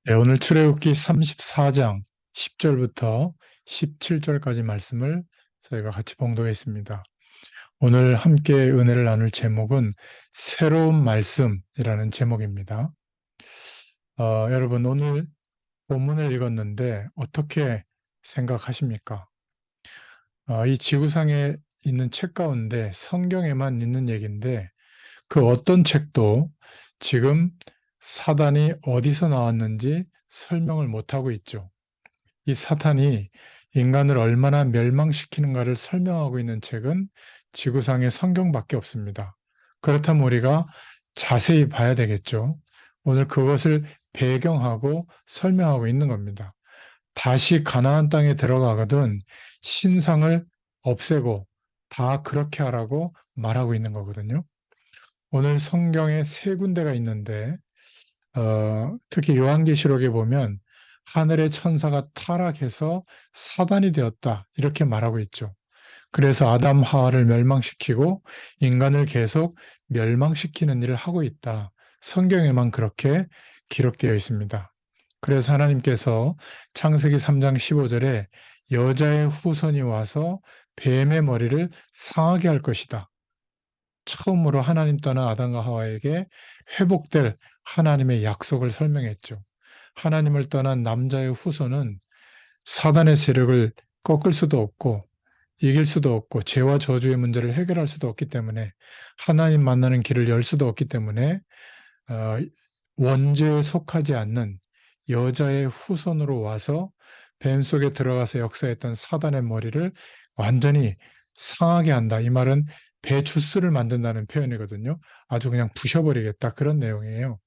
네, 오늘 출애굽기 34장 10절부터 17절까지 말씀을 저희가 같이 봉독했습니다. 오늘 함께 은혜를 나눌 제목은 새로운 말씀이라는 제목입니다. 여러분 오늘 본문을 읽었는데 어떻게 생각하십니까? 이 지구상에 있는 책 가운데 성경에만 있는 얘기인데 그 어떤 책도 지금 사단이 어디서 나왔는지 설명을 못하고 있죠. 이 사탄이 인간을 얼마나 멸망시키는가를 설명하고 있는 책은 지구상의 성경밖에 없습니다. 그렇다면 우리가 자세히 봐야 되겠죠. 오늘 그것을 배경하고 설명하고 있는 겁니다. 다시 가나안 땅에 들어가거든 신상을 없애고 다 그렇게 하라고 말하고 있는 거거든요. 오늘 성경에 세 군데가 있는데 특히 요한계시록에 보면 하늘의 천사가 타락해서 사단이 되었다 이렇게 말하고 있죠. 그래서 아담 하와를 멸망시키고 인간을 계속 멸망시키는 일을 하고 있다. 성경에만 그렇게 기록되어 있습니다. 그래서 하나님께서 창세기 3장 15절에 여자의 후손이 와서 뱀의 머리를 상하게 할 것이다. 처음으로 하나님 떠난 아담과 하와에게 회복될 하나님의 약속을 설명했죠. 하나님을 떠난 남자의 후손은 사단의 세력을 꺾을 수도 없고 이길 수도 없고 죄와 저주의 문제를 해결할 수도 없기 때문에 하나님 만나는 길을 열 수도 없기 때문에 어, 원죄에 속하지 않는 여자의 후손으로 와서 뱀 속에 들어가서 역사했던 사단의 머리를 완전히 상하게 한다. 이 말은 배추스를 만든다는 표현이거든요. 아주 그냥 부셔버리겠다. 그런 내용이에요.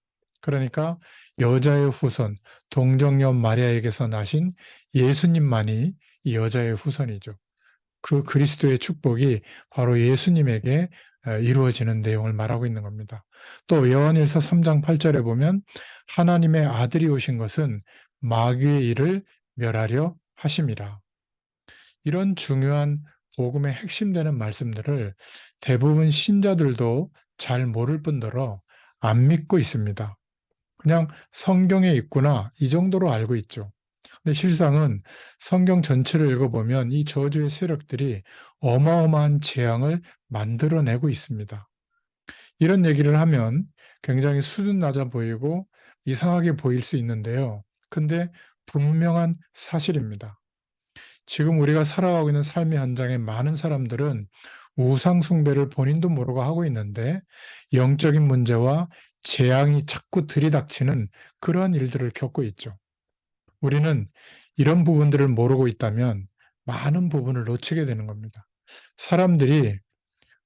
그러니까 여자의 후손, 동정녀 마리아에게서 나신 예수님만이 이 여자의 후손이죠. 그 그리스도의 축복이 바로 예수님에게 이루어지는 내용을 말하고 있는 겁니다. 또 요한일서 3장 8절에 보면 하나님의 아들이 오신 것은 마귀의 일을 멸하려 하심이라. 이런 중요한 복음의 핵심 되는 말씀들을 대부분 신자들도 잘 모를 뿐더러 안 믿고 있습니다. 그냥 성경에 있구나 이 정도로 알고 있죠. 근데 실상은 성경 전체를 읽어보면 이 저주의 세력들이 어마어마한 재앙을 만들어내고 있습니다. 이런 얘기를 하면 굉장히 수준 낮아 보이고 이상하게 보일 수 있는데요. 근데 분명한 사실입니다. 지금 우리가 살아가고 있는 삶의 현장에 많은 사람들은 우상숭배를 본인도 모르고 하고 있는데 영적인 문제와 재앙이 자꾸 들이닥치는 그러한 일들을 겪고 있죠. 우리는 이런 부분들을 모르고 있다면 많은 부분을 놓치게 되는 겁니다. 사람들이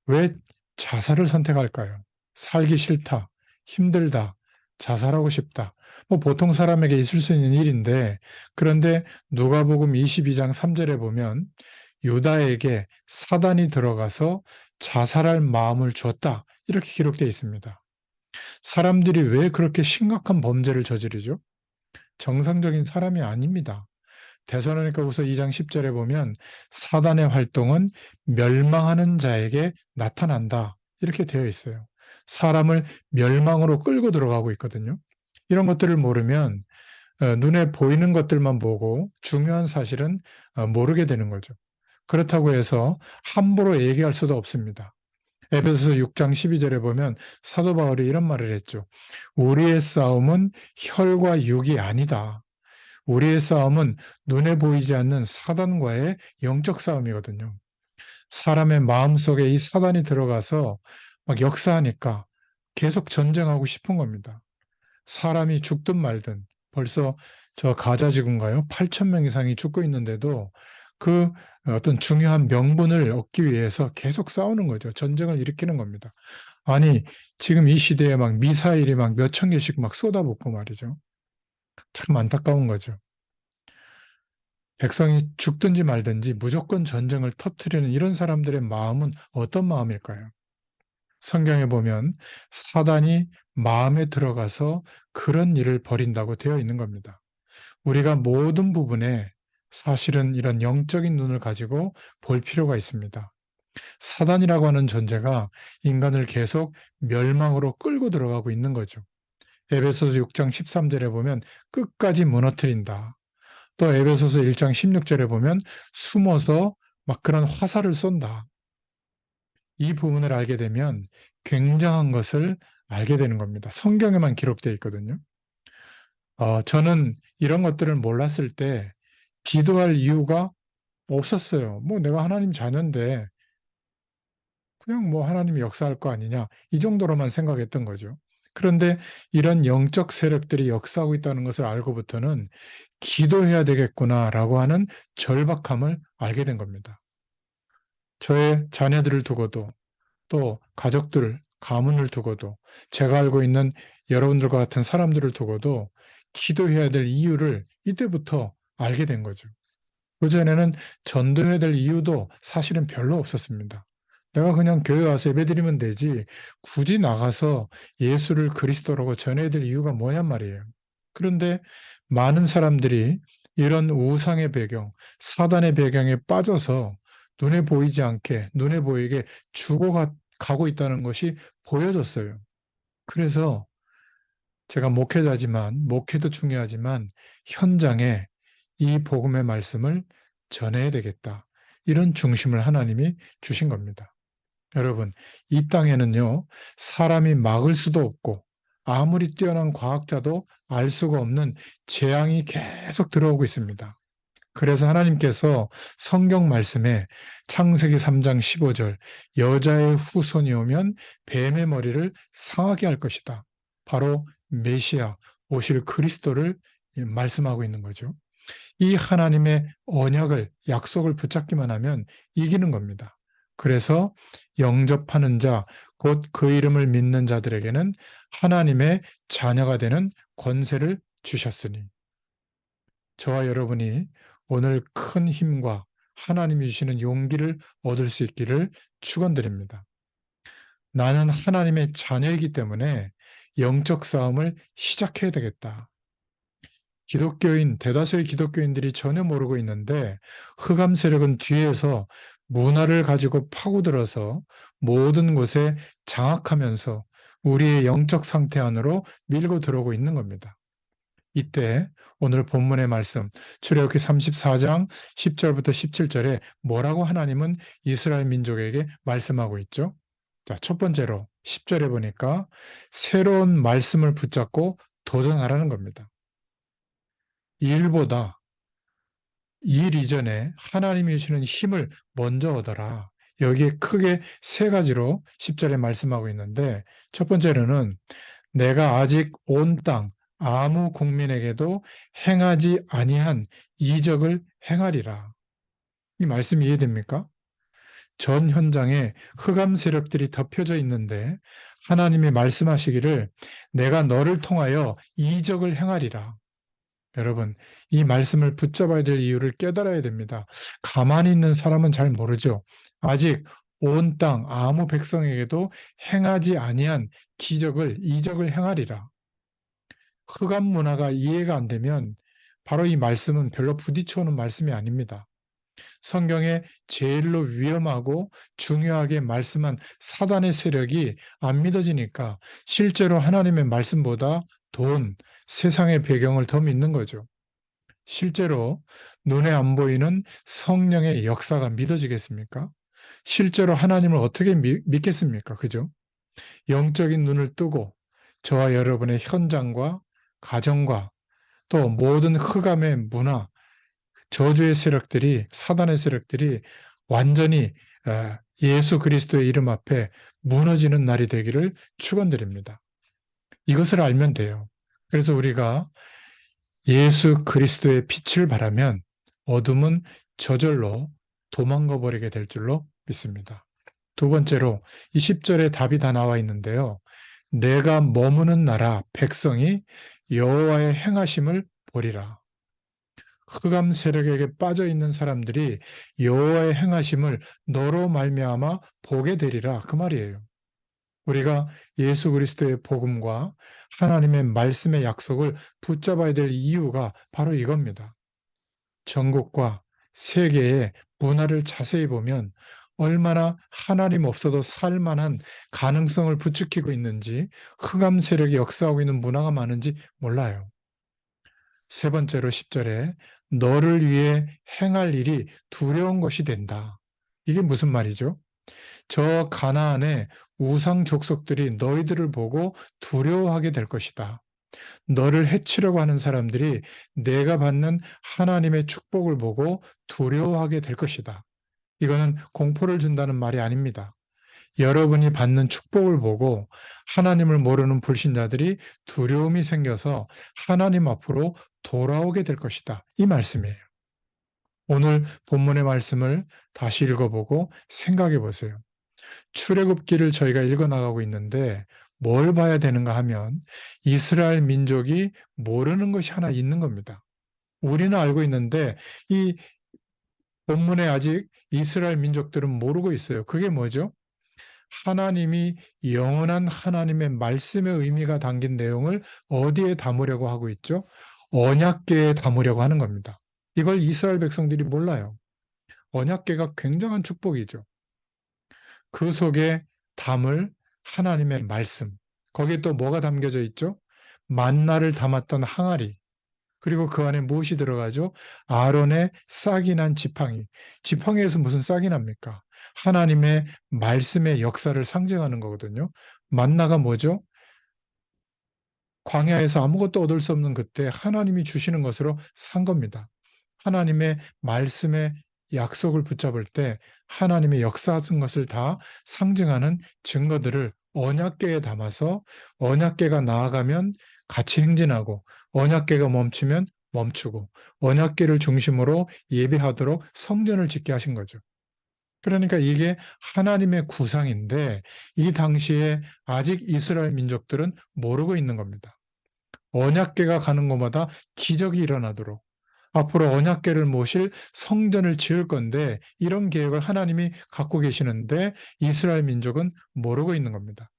왜 자살을 선택할까요? 살기 싫다, 힘들다, 자살하고 싶다. 뭐 보통 사람에게 있을 수 있는 일인데, 그런데 누가복음 22장 3절에 보면 유다에게 사단이 들어가서 자살할 마음을 줬다. 이렇게 기록되어 있습니다. 사람들이 왜 그렇게 심각한 범죄를 저지르죠? 정상적인 사람이 아닙니다. 데살로니가후서 2장 10절에 보면 사단의 활동은 멸망하는 자에게 나타난다. 이렇게 되어 있어요. 사람을 멸망으로 끌고 들어가고 있거든요. 이런 것들을 모르면 눈에 보이는 것들만 보고 중요한 사실은 모르게 되는 거죠. 그렇다고 해서 함부로 얘기할 수도 없습니다. 에베소서 6장 12절에 보면 사도 바울이 이런 말을 했죠. 우리의 싸움은 혈과 육이 아니다. 우리의 싸움은 눈에 보이지 않는 사단과의 영적 싸움이거든요. 사람의 마음속에 이 사단이 들어가서 막 역사하니까 계속 전쟁하고 싶은 겁니다. 사람이 죽든 말든 벌써 저 가자 지구인가요? 8천 명 이상이 죽고 있는데도 그 어떤 중요한 명분을 얻기 위해서 계속 싸우는 거죠. 전쟁을 일으키는 겁니다. 아니, 지금 이 시대에 막 미사일이 막 몇천 개씩 막 쏟아붓고 말이죠. 참 안타까운 거죠. 백성이 죽든지 말든지 무조건 전쟁을 터뜨리는 이런 사람들의 마음은 어떤 마음일까요? 성경에 보면 사단이 마음에 들어가서 그런 일을 벌인다고 되어 있는 겁니다. 우리가 모든 부분에 사실은 이런 영적인 눈을 가지고 볼 필요가 있습니다. 사단이라고 하는 존재가 인간을 계속 멸망으로 끌고 들어가고 있는 거죠. 에베소서 6장 13절에 보면 끝까지 무너뜨린다. 또 에베소서 1장 16절에 보면 숨어서 막 그런 화살을 쏜다. 이 부분을 알게 되면 굉장한 것을 알게 되는 겁니다. 성경에만 기록되어 있거든요. 저는 이런 것들을 몰랐을 때 기도할 이유가 없었어요. 뭐 내가 하나님 자녀인데 그냥 뭐 하나님이 역사할 거 아니냐 이 정도로만 생각했던 거죠. 그런데 이런 영적 세력들이 역사하고 있다는 것을 알고부터는 기도해야 되겠구나라고 하는 절박함을 알게 된 겁니다. 저의 자녀들을 두고도 또 가족들, 가문을 두고도 제가 알고 있는 여러분들과 같은 사람들을 두고도 기도해야 될 이유를 이때부터 알게 된 거죠. 그전에는 전도해야 될 이유도 사실은 별로 없었습니다. 내가 그냥 교회 와서 예배드리면 되지 굳이 나가서 예수를 그리스도라고 전해야 될 이유가 뭐냔 말이에요. 그런데 많은 사람들이 이런 우상의 배경, 사단의 배경에 빠져서 눈에 보이지 않게, 눈에 보이게 가고 있다는 것이 보여졌어요. 그래서 제가 목회자지만, 목회도 중요하지만 현장에 이 복음의 말씀을 전해야 되겠다. 이런 중심을 하나님이 주신 겁니다. 여러분, 이 땅에는요, 사람이 막을 수도 없고, 아무리 뛰어난 과학자도 알 수가 없는 재앙이 계속 들어오고 있습니다. 그래서 하나님께서 성경 말씀에 창세기 3장 15절, 여자의 후손이 오면 뱀의 머리를 상하게 할 것이다. 바로 메시아, 오실 그리스도를 말씀하고 있는 거죠. 이 하나님의 언약을, 약속을 붙잡기만 하면 이기는 겁니다. 그래서 영접하는 자, 곧 그 이름을 믿는 자들에게는 하나님의 자녀가 되는 권세를 주셨으니, 저와 여러분이 오늘 큰 힘과 하나님이 주시는 용기를 얻을 수 있기를 축원드립니다. 나는 하나님의 자녀이기 때문에 영적 싸움을 시작해야 되겠다. 대다수의 기독교인들이 전혀 모르고 있는데 흑암 세력은 뒤에서 문화를 가지고 파고들어서 모든 곳에 장악하면서 우리의 영적 상태 안으로 밀고 들어오고 있는 겁니다. 이때 오늘 본문의 말씀 출애굽기 34장 10절부터 17절에 뭐라고 하나님은 이스라엘 민족에게 말씀하고 있죠? 자, 첫 번째로 10절에 보니까 새로운 말씀을 붙잡고 도전하라는 겁니다. 일보다 일 이전에 하나님이 주시는 힘을 먼저 얻어라. 여기에 크게 세 가지로 10절에 말씀하고 있는데 첫 번째로는 내가 아직 온 땅 아무 국민에게도 행하지 아니한 이적을 행하리라. 이 말씀이 이해됩니까? 전 현장에 흑암 세력들이 덮여져 있는데 하나님이 말씀하시기를 내가 너를 통하여 이적을 행하리라. 여러분, 이 말씀을 붙잡아야 될 이유를 깨달아야 됩니다. 가만히 있는 사람은 잘 모르죠. 아직 온 땅 아무 백성에게도 행하지 아니한 이적을 행하리라. 흑암 문화가 이해가 안 되면 바로 이 말씀은 별로 부딪혀오는 말씀이 아닙니다. 성경에 제일로 위험하고 중요하게 말씀한 사단의 세력이 안 믿어지니까 실제로 하나님의 말씀보다 돈, 세상의 배경을 더 믿는 거죠. 실제로 눈에 안 보이는 성령의 역사가 믿어지겠습니까? 실제로 하나님을 어떻게 믿겠습니까? 그죠? 영적인 눈을 뜨고 저와 여러분의 현장과 가정과 또 모든 흑암의 문화, 저주의 세력들이, 사단의 세력들이 완전히 예수 그리스도의 이름 앞에 무너지는 날이 되기를 축원드립니다. 이것을 알면 돼요. 그래서 우리가 예수 그리스도의 빛을 발하면 어둠은 저절로 도망가 버리게 될 줄로 믿습니다. 두 번째로 이 10절에 답이 다 나와 있는데요. 내가 머무는 나라 백성이 여호와의 행하심을 보리라. 흑암 세력에게 빠져 있는 사람들이 여호와의 행하심을 너로 말미암아 보게 되리라 그 말이에요. 우리가 예수 그리스도의 복음과 하나님의 말씀의 약속을 붙잡아야 될 이유가 바로 이겁니다. 전국과 세계의 문화를 자세히 보면 얼마나 하나님 없어도 살만한 가능성을 부추기고 있는지, 흑암 세력이 역사하고 있는 문화가 많은지 몰라요. 세 번째로 10절에 너를 위해 행할 일이 두려운 것이 된다. 이게 무슨 말이죠? 저 가나안의 우상 족속들이 너희들을 보고 두려워하게 될 것이다. 너를 해치려고 하는 사람들이 내가 받는 하나님의 축복을 보고 두려워하게 될 것이다. 이거는 공포를 준다는 말이 아닙니다. 여러분이 받는 축복을 보고 하나님을 모르는 불신자들이 두려움이 생겨서 하나님 앞으로 돌아오게 될 것이다. 이 말씀이에요. 오늘 본문의 말씀을 다시 읽어보고 생각해 보세요. 출애굽기를 저희가 읽어나가고 있는데 뭘 봐야 되는가 하면 이스라엘 민족이 모르는 것이 하나 있는 겁니다. 우리는 알고 있는데 이 본문에 아직 이스라엘 민족들은 모르고 있어요. 그게 뭐죠? 하나님이 영원한 하나님의 말씀의 의미가 담긴 내용을 어디에 담으려고 하고 있죠? 언약궤에 담으려고 하는 겁니다. 이걸 이스라엘 백성들이 몰라요. 언약궤가 굉장한 축복이죠. 그 속에 담을 하나님의 말씀. 거기에 또 뭐가 담겨져 있죠? 만나를 담았던 항아리. 그리고 그 안에 무엇이 들어가죠? 아론의 싹이 난 지팡이. 지팡이에서 무슨 싹이 납니까? 하나님의 말씀의 역사를 상징하는 거거든요. 만나가 뭐죠? 광야에서 아무것도 얻을 수 없는 그때 하나님이 주시는 것으로 산 겁니다. 하나님의 말씀의 약속을 붙잡을 때 하나님의 역사하신 것을 다 상징하는 증거들을 언약궤에 담아서 언약궤가 나아가면 같이 행진하고 언약궤가 멈추면 멈추고 언약궤를 중심으로 예배하도록 성전을 짓게 하신 거죠. 그러니까 이게 하나님의 구상인데 이 당시에 아직 이스라엘 민족들은 모르고 있는 겁니다. 언약궤가 가는 곳마다 기적이 일어나도록 앞으로 언약궤를 모실 성전을 지을 건데 이런 계획을 하나님이 갖고 계시는데 이스라엘 민족은 모르고 있는 겁니다.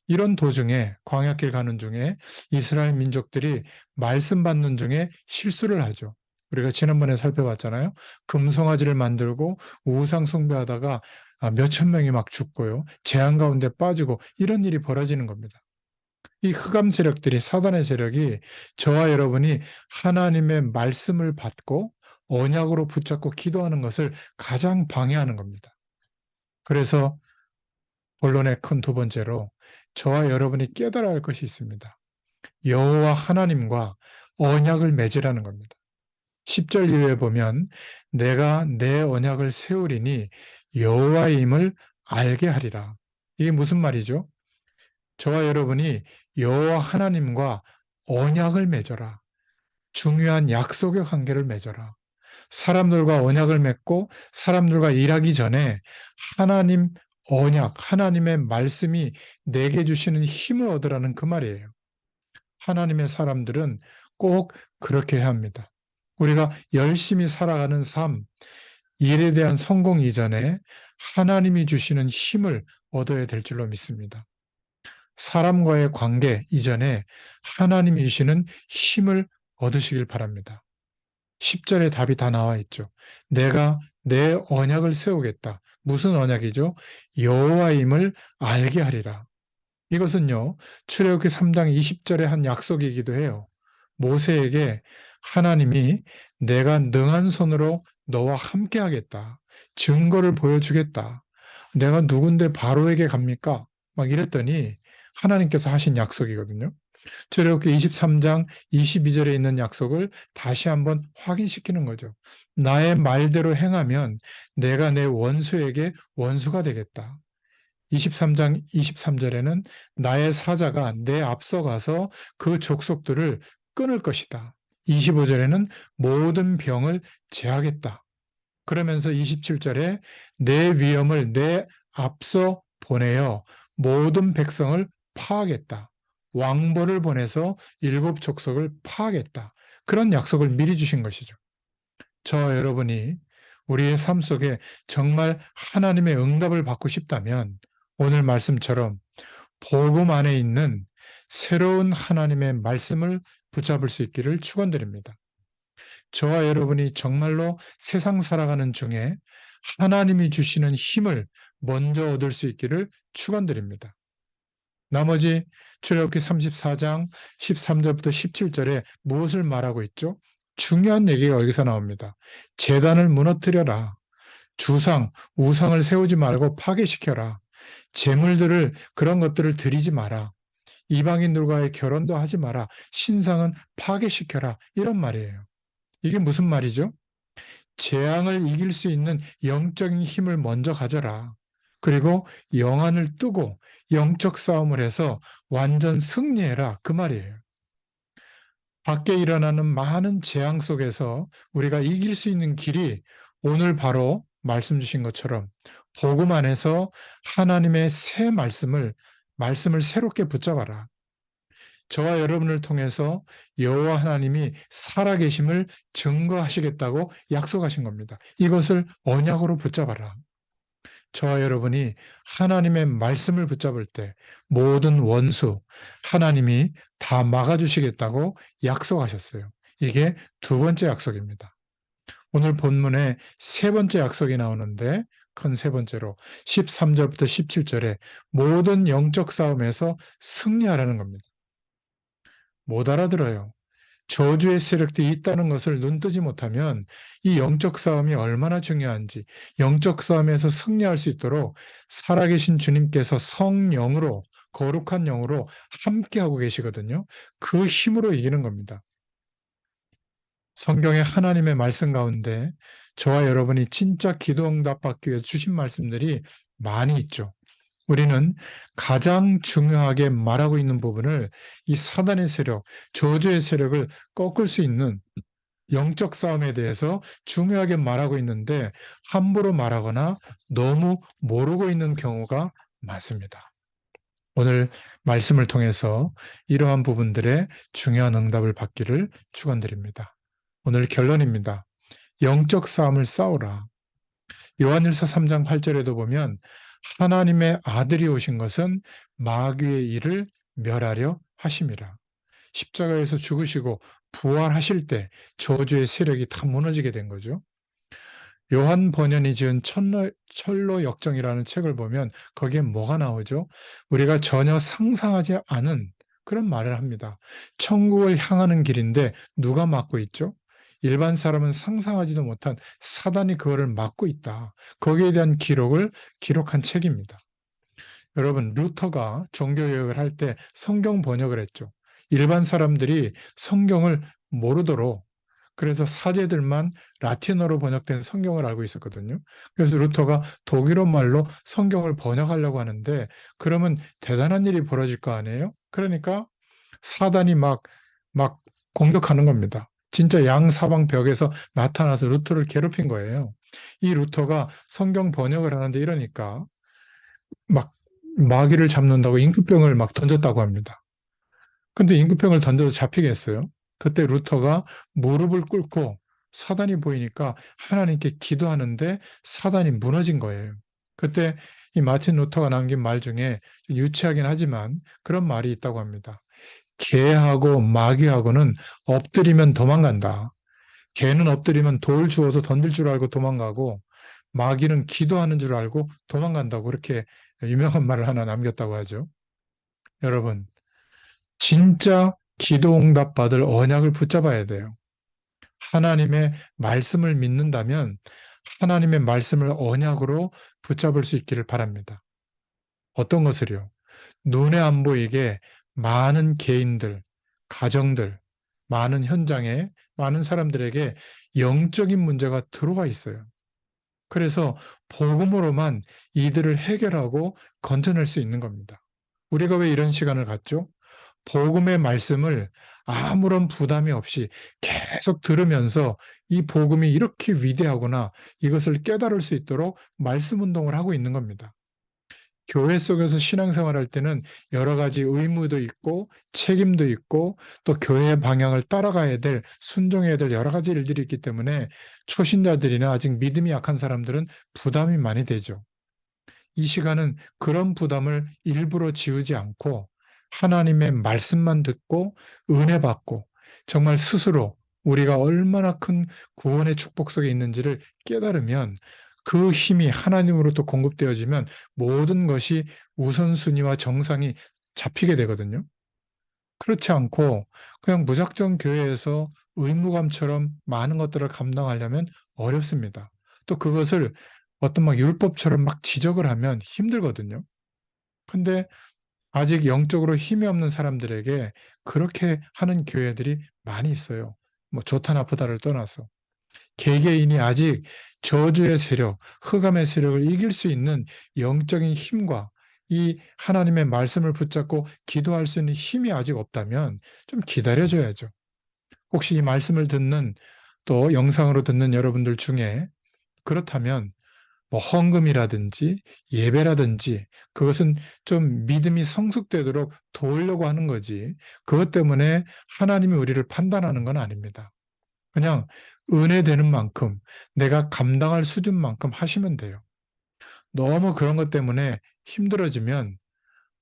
이런 도중에 광야길 가는 중에 이스라엘 민족들이 말씀 받는 중에 실수를 하죠. 우리가 지난번에 살펴봤잖아요. 금송아지를 만들고 우상 숭배하다가 몇천 명이 막 죽고요. 재앙 가운데 빠지고 이런 일이 벌어지는 겁니다. 이 흑암 세력들이 사단의 세력이 저와 여러분이 하나님의 말씀을 받고 언약으로 붙잡고 기도하는 것을 가장 방해하는 겁니다. 그래서 본론의 큰 두 번째로 저와 여러분이 깨달아야 할 것이 있습니다. 여호와 하나님과 언약을 맺으라는 겁니다. 10절 이후에 보면 내가 내 언약을 세우리니 여호와임을 알게 하리라. 이게 무슨 말이죠? 저와 여러분이 여호와 하나님과 언약을 맺어라. 중요한 약속의 관계를 맺어라. 사람들과 언약을 맺고 사람들과 일하기 전에 하나님 언약, 하나님의 말씀이 내게 주시는 힘을 얻으라는 그 말이에요. 하나님의 사람들은 꼭 그렇게 해야 합니다. 우리가 열심히 살아가는 삶, 일에 대한 성공 이전에 하나님이 주시는 힘을 얻어야 될 줄로 믿습니다. 사람과의 관계 이전에 하나님이 주시는 힘을 얻으시길 바랍니다. 10절에 답이 다 나와 있죠. 내가 내 언약을 세우겠다. 무슨 언약이죠? 여호와임을 알게 하리라. 이것은요, 출애굽기 3장 20절의 한 약속이기도 해요. 모세에게 하나님이 내가 능한 손으로 너와 함께 하겠다. 증거를 보여주겠다. 내가 누군데 바로에게 갑니까? 막 이랬더니 하나님께서 하신 약속이거든요. 출애굽기 23장 22절에 있는 약속을 다시 한번 확인시키는 거죠. 나의 말대로 행하면 내가 내 원수에게 원수가 되겠다. 23장 23절에는 나의 사자가 내 앞서가서 그 족속들을 끊을 것이다. 25절에는 모든 병을 제하겠다. 그러면서 27절에 내 위엄을 내 앞서 보내어 모든 백성을 파하겠다. 왕벌을 보내서 7족속을 파하겠다. 그런 약속을 미리 주신 것이죠. 저 여러분이 우리의 삶 속에 정말 하나님의 응답을 받고 싶다면 오늘 말씀처럼 복음 안에 있는 새로운 하나님의 말씀을 붙잡을 수 있기를 축원드립니다. 저와 여러분이 정말로 세상 살아가는 중에 하나님이 주시는 힘을 먼저 얻을 수 있기를 축원드립니다. 나머지 출애굽기 34장 13절부터 17절에 무엇을 말하고 있죠? 중요한 얘기가 여기서 나옵니다. 제단을 무너뜨려라. 주상, 우상을 세우지 말고 파괴시켜라. 재물들을 그런 것들을 드리지 마라. 이방인들과의 결혼도 하지 마라. 신상은 파괴시켜라. 이런 말이에요. 이게 무슨 말이죠? 재앙을 이길 수 있는 영적인 힘을 먼저 가져라. 그리고 영안을 뜨고 영적 싸움을 해서 완전 승리해라. 그 말이에요. 밖에 일어나는 많은 재앙 속에서 우리가 이길 수 있는 길이 오늘 바로 말씀 주신 것처럼 복음 안에서 하나님의 새 말씀을 새롭게 붙잡아라. 저와 여러분을 통해서 여호와 하나님이 살아계심을 증거하시겠다고 약속하신 겁니다. 이것을 언약으로 붙잡아라. 저와 여러분이 하나님의 말씀을 붙잡을 때 모든 원수 하나님이 다 막아주시겠다고 약속하셨어요. 이게 두 번째 약속입니다. 오늘 본문에 세 번째 약속이 나오는데 큰 세 번째로 13절부터 17절에 모든 영적 싸움에서 승리하라는 겁니다. 못 알아들어요. 저주의 세력들이 있다는 것을 눈뜨지 못하면 이 영적 싸움이 얼마나 중요한지, 영적 싸움에서 승리할 수 있도록 살아계신 주님께서 성령으로, 거룩한 영으로 함께하고 계시거든요. 그 힘으로 이기는 겁니다. 성경의 하나님의 말씀 가운데 저와 여러분이 진짜 기도 응답 받기 위해 주신 말씀들이 많이 있죠. 우리는 가장 중요하게 말하고 있는 부분을 이 사단의 세력, 저주의 세력을 꺾을 수 있는 영적 싸움에 대해서 중요하게 말하고 있는데 함부로 말하거나 너무 모르고 있는 경우가 많습니다. 오늘 말씀을 통해서 이러한 부분들의 중요한 응답을 받기를 축원드립니다. 오늘 결론입니다. 영적 싸움을 싸우라. 요한일서 3장 8절에도 보면 하나님의 아들이 오신 것은 마귀의 일을 멸하려 하심이라. 십자가에서 죽으시고 부활하실 때 저주의 세력이 다 무너지게 된 거죠. 요한 번연이 지은 철로 역정이라는 책을 보면 거기에 뭐가 나오죠? 우리가 전혀 상상하지 않은 그런 말을 합니다. 천국을 향하는 길인데 누가 막고 있죠? 일반 사람은 상상하지도 못한 사단이 그거를 막고 있다. 거기에 대한 기록을 기록한 책입니다. 여러분, 루터가 종교개혁을 할 때 성경 번역을 했죠. 일반 사람들이 성경을 모르도록 그래서 사제들만 라틴어로 번역된 성경을 알고 있었거든요. 그래서 루터가 독일어 말로 성경을 번역하려고 하는데 그러면 대단한 일이 벌어질 거 아니에요? 그러니까 사단이 막 공격하는 겁니다. 진짜 양사방 벽에서 나타나서 루터를 괴롭힌 거예요. 이 루터가 성경 번역을 하는데 이러니까 막 마귀를 잡는다고 임금병을 막 던졌다고 합니다. 근데 임금병을 던져서 잡히겠어요? 그때 루터가 무릎을 꿇고 사단이 보이니까 하나님께 기도하는데 사단이 무너진 거예요. 그때 이 마틴 루터가 남긴 말 중에 유치하긴 하지만 그런 말이 있다고 합니다. 개하고 마귀하고는 엎드리면 도망간다. 개는 엎드리면 돌 주워서 던질 줄 알고 도망가고 마귀는 기도하는 줄 알고 도망간다고 그렇게 유명한 말을 하나 남겼다고 하죠. 여러분, 진짜 기도 응답 받을 언약을 붙잡아야 돼요. 하나님의 말씀을 믿는다면 하나님의 말씀을 언약으로 붙잡을 수 있기를 바랍니다. 어떤 것을요? 눈에 안 보이게 많은 개인들, 가정들, 많은 현장에 많은 사람들에게 영적인 문제가 들어와 있어요. 그래서 복음으로만 이들을 해결하고 건져낼 수 있는 겁니다. 우리가 왜 이런 시간을 갖죠? 복음의 말씀을 아무런 부담이 없이 계속 들으면서 이 복음이 이렇게 위대하구나 이것을 깨달을 수 있도록 말씀 운동을 하고 있는 겁니다. 교회 속에서 신앙생활할 때는 여러 가지 의무도 있고 책임도 있고 또 교회의 방향을 따라가야 될 순종해야 될 여러 가지 일들이 있기 때문에 초신자들이나 아직 믿음이 약한 사람들은 부담이 많이 되죠. 이 시간은 그런 부담을 일부러 지우지 않고 하나님의 말씀만 듣고 은혜 받고 정말 스스로 우리가 얼마나 큰 구원의 축복 속에 있는지를 깨달으면 그 힘이 하나님으로부터 공급되어지면 모든 것이 우선순위와 정상이 잡히게 되거든요. 그렇지 않고 그냥 무작정 교회에서 의무감처럼 많은 것들을 감당하려면 어렵습니다. 또 그것을 어떤 막 율법처럼 막 지적을 하면 힘들거든요. 근데 아직 영적으로 힘이 없는 사람들에게 그렇게 하는 교회들이 많이 있어요. 뭐 좋다 나쁘다를 떠나서. 개개인이 아직 저주의 세력, 흑암의 세력을 이길 수 있는 영적인 힘과 이 하나님의 말씀을 붙잡고 기도할 수 있는 힘이 아직 없다면 좀 기다려 줘야죠. 혹시 이 말씀을 듣는 또 영상으로 듣는 여러분들 중에 그렇다면 뭐 헌금이라든지 예배라든지 그것은 좀 믿음이 성숙되도록 도우려고 하는 거지. 그것 때문에 하나님이 우리를 판단하는 건 아닙니다. 그냥 은혜 되는 만큼 내가 감당할 수준만큼 하시면 돼요. 너무 그런 것 때문에 힘들어지면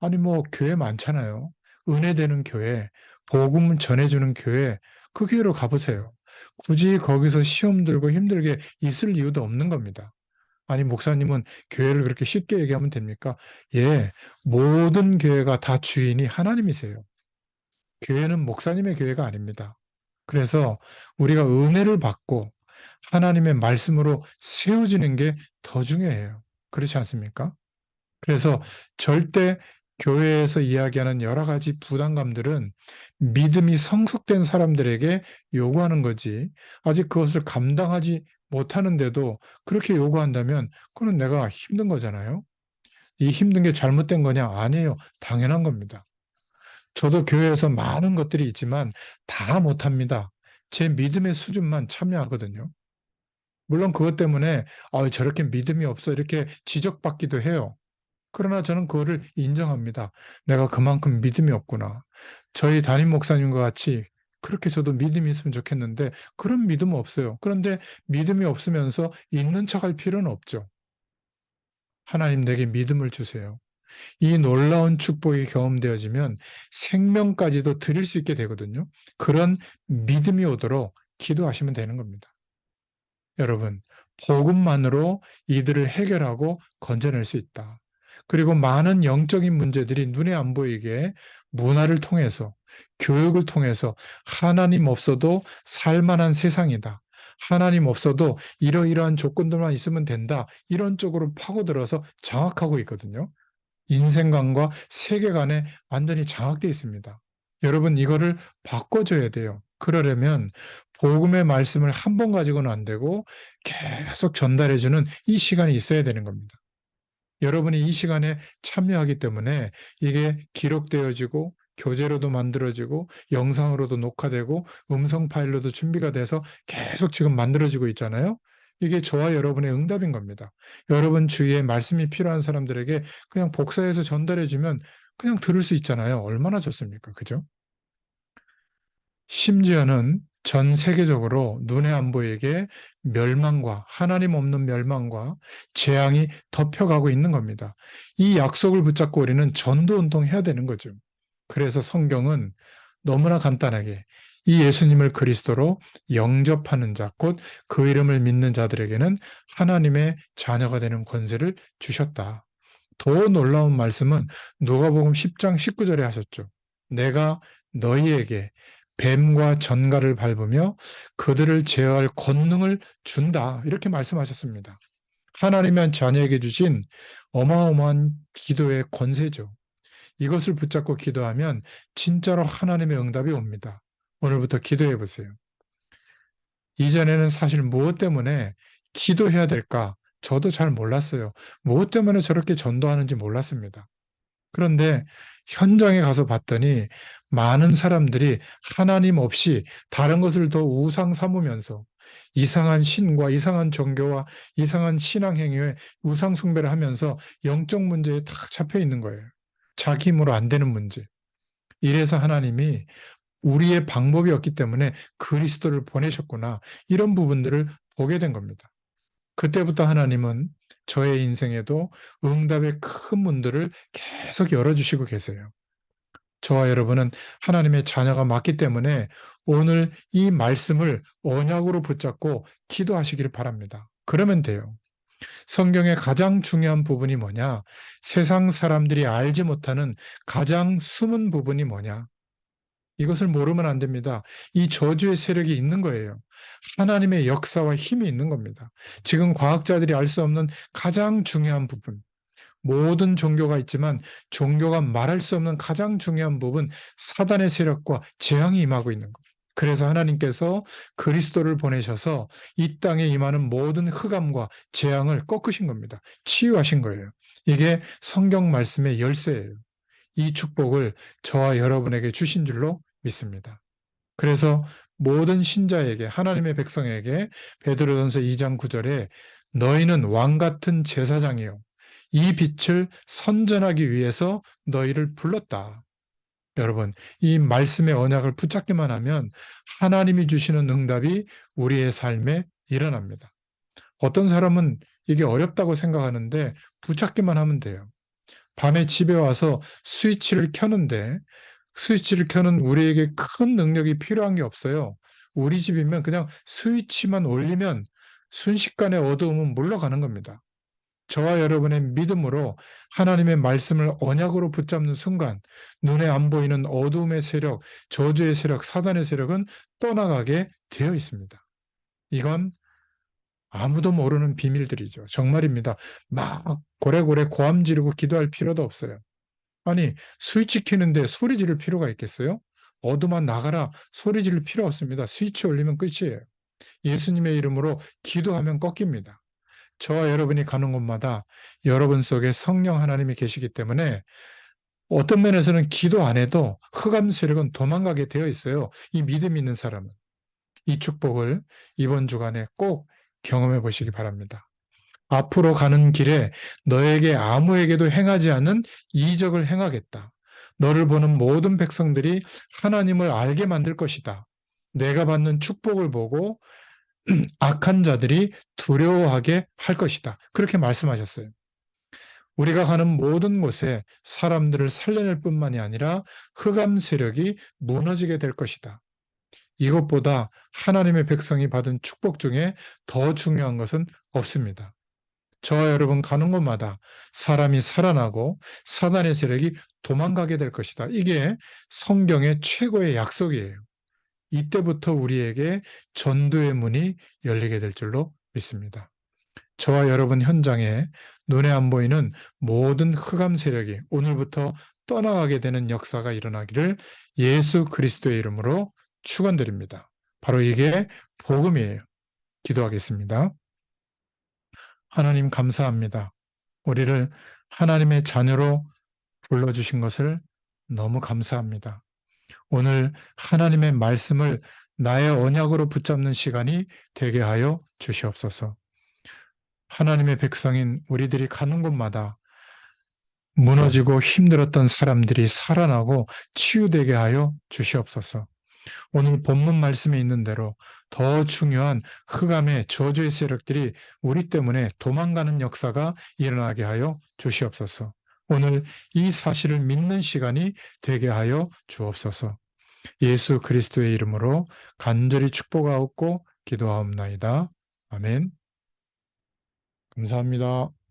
아니 뭐 교회 많잖아요. 은혜 되는 교회, 복음 전해주는 교회, 그 교회로 가보세요. 굳이 거기서 시험 들고 힘들게 있을 이유도 없는 겁니다. 아니 목사님은 교회를 그렇게 쉽게 얘기하면 됩니까? 예, 모든 교회가 다 주인이 하나님이세요. 교회는 목사님의 교회가 아닙니다. 그래서 우리가 은혜를 받고 하나님의 말씀으로 세워지는 게 더 중요해요. 그렇지 않습니까? 그래서 절대 교회에서 이야기하는 여러 가지 부담감들은 믿음이 성숙된 사람들에게 요구하는 거지. 아직 그것을 감당하지 못하는데도 그렇게 요구한다면 그건 내가 힘든 거잖아요. 이 힘든 게 잘못된 거냐? 아니에요. 당연한 겁니다. 저도 교회에서 많은 것들이 있지만 다 못합니다. 제 믿음의 수준만 참여하거든요. 물론 그것 때문에 저렇게 믿음이 없어 이렇게 지적받기도 해요. 그러나 저는 그거를 인정합니다. 내가 그만큼 믿음이 없구나. 저희 담임 목사님과 같이 그렇게 저도 믿음이 있으면 좋겠는데 그런 믿음은 없어요. 그런데 믿음이 없으면서 있는 척할 필요는 없죠. 하나님 내게 믿음을 주세요. 이 놀라운 축복이 경험되어지면 생명까지도 드릴 수 있게 되거든요. 그런 믿음이 오도록 기도하시면 되는 겁니다. 여러분, 복음만으로 이들을 해결하고 건져낼 수 있다. 그리고 많은 영적인 문제들이 눈에 안 보이게 문화를 통해서, 교육을 통해서 하나님 없어도 살만한 세상이다. 하나님 없어도 이러이러한 조건들만 있으면 된다. 이런 쪽으로 파고들어서 장악하고 있거든요. 인생관과 세계관에 완전히 장악되어 있습니다. 여러분, 이거를 바꿔줘야 돼요. 그러려면 복음의 말씀을 한 번 가지고는 안 되고 계속 전달해주는 이 시간이 있어야 되는 겁니다. 여러분이 이 시간에 참여하기 때문에 이게 기록되어지고 교재로도 만들어지고 영상으로도 녹화되고 음성 파일로도 준비가 돼서 계속 지금 만들어지고 있잖아요. 이게 저와 여러분의 응답인 겁니다. 여러분 주위에 말씀이 필요한 사람들에게 그냥 복사해서 전달해주면 그냥 들을 수 있잖아요. 얼마나 좋습니까? 그죠? 심지어는 전 세계적으로 눈에 안 보이게 멸망과 하나님 없는 멸망과 재앙이 덮여가고 있는 겁니다. 이 약속을 붙잡고 우리는 전도 운동해야 되는 거죠. 그래서 성경은 너무나 간단하게 이 예수님을 그리스도로 영접하는 자, 곧 그 이름을 믿는 자들에게는 하나님의 자녀가 되는 권세를 주셨다. 더 놀라운 말씀은 누가복음 10장 19절에 하셨죠. 내가 너희에게 뱀과 전갈을 밟으며 그들을 제어할 권능을 준다. 이렇게 말씀하셨습니다. 하나님의 자녀에게 주신 어마어마한 기도의 권세죠. 이것을 붙잡고 기도하면 진짜로 하나님의 응답이 옵니다. 오늘부터 기도해 보세요. 이전에는 사실 무엇 때문에 기도해야 될까? 저도 잘 몰랐어요. 무엇 때문에 저렇게 전도하는지 몰랐습니다. 그런데 현장에 가서 봤더니 많은 사람들이 하나님 없이 다른 것을 더 우상 삼으면서 이상한 신과 이상한 종교와 이상한 신앙 행위에 우상 숭배를 하면서 영적 문제에 딱 잡혀 있는 거예요. 자기 힘으로 안 되는 문제. 이래서 하나님이 우리의 방법이 없기 때문에 그리스도를 보내셨구나. 이런 부분들을 보게 된 겁니다. 그때부터 하나님은 저의 인생에도 응답의 큰 문들을 계속 열어주시고 계세요. 저와 여러분은 하나님의 자녀가 맞기 때문에 오늘 이 말씀을 언약으로 붙잡고 기도하시기를 바랍니다. 그러면 돼요. 성경의 가장 중요한 부분이 뭐냐? 세상 사람들이 알지 못하는 가장 숨은 부분이 뭐냐? 이것을 모르면 안 됩니다. 이 저주의 세력이 있는 거예요. 하나님의 역사와 힘이 있는 겁니다. 지금 과학자들이 알 수 없는 가장 중요한 부분. 모든 종교가 있지만 종교가 말할 수 없는 가장 중요한 부분, 사단의 세력과 재앙이 임하고 있는 것. 그래서 하나님께서 그리스도를 보내셔서 이 땅에 임하는 모든 흑암과 재앙을 꺾으신 겁니다. 치유하신 거예요. 이게 성경 말씀의 열쇠예요. 이 축복을 저와 여러분에게 주신 줄로 믿습니다. 그래서 모든 신자에게, 하나님의 백성에게 베드로전서 2장 9절에 너희는 왕 같은 제사장이요 이 빛을 선전하기 위해서 너희를 불렀다. 여러분, 이 말씀의 언약을 붙잡기만 하면 하나님이 주시는 응답이 우리의 삶에 일어납니다. 어떤 사람은 이게 어렵다고 생각하는데 붙잡기만 하면 돼요. 밤에 집에 와서 스위치를 켜는데 스위치를 켜는 우리에게 큰 능력이 필요한 게 없어요. 우리 집이면 그냥 스위치만 올리면 순식간에 어두움은 물러가는 겁니다. 저와 여러분의 믿음으로 하나님의 말씀을 언약으로 붙잡는 순간 눈에 안 보이는 어두움의 세력, 저주의 세력, 사단의 세력은 떠나가게 되어 있습니다. 이건 아무도 모르는 비밀들이죠. 정말입니다. 막 고래고래 고함 지르고 기도할 필요도 없어요. 아니, 스위치 켜는데 소리 지를 필요가 있겠어요? 어둠아 나가라 소리 지를 필요 없습니다. 스위치 올리면 끝이에요. 예수님의 이름으로 기도하면 꺾입니다. 저와 여러분이 가는 곳마다 여러분 속에 성령 하나님이 계시기 때문에 어떤 면에서는 기도 안 해도 흑암 세력은 도망가게 되어 있어요. 이 믿음 있는 사람은. 이 축복을 이번 주간에 꼭 경험해 보시기 바랍니다. 앞으로 가는 길에 너에게 아무에게도 행하지 않는 이적을 행하겠다. 너를 보는 모든 백성들이 하나님을 알게 만들 것이다. 내가 받는 축복을 보고 악한 자들이 두려워하게 할 것이다. 그렇게 말씀하셨어요. 우리가 가는 모든 곳에 사람들을 살려낼 뿐만이 아니라 흑암 세력이 무너지게 될 것이다. 이것보다 하나님의 백성이 받은 축복 중에 더 중요한 것은 없습니다. 저와 여러분 가는 곳마다 사람이 살아나고 사단의 세력이 도망가게 될 것이다. 이게 성경의 최고의 약속이에요. 이때부터 우리에게 전도의 문이 열리게 될 줄로 믿습니다. 저와 여러분 현장에 눈에 안 보이는 모든 흑암 세력이 오늘부터 떠나가게 되는 역사가 일어나기를 예수 그리스도의 이름으로 축원드립니다. 바로 이게 복음이에요. 기도하겠습니다. 하나님 감사합니다. 우리를 하나님의 자녀로 불러주신 것을 너무 감사합니다. 오늘 하나님의 말씀을 나의 언약으로 붙잡는 시간이 되게 하여 주시옵소서. 하나님의 백성인 우리들이 가는 곳마다 무너지고 힘들었던 사람들이 살아나고 치유되게 하여 주시옵소서. 오늘 본문 말씀에 있는 대로 더 중요한 흑암의 저주의 세력들이 우리 때문에 도망가는 역사가 일어나게 하여 주시옵소서. 오늘 이 사실을 믿는 시간이 되게 하여 주옵소서. 예수 그리스도의 이름으로 간절히 축복하옵고 기도하옵나이다. 아멘. 감사합니다.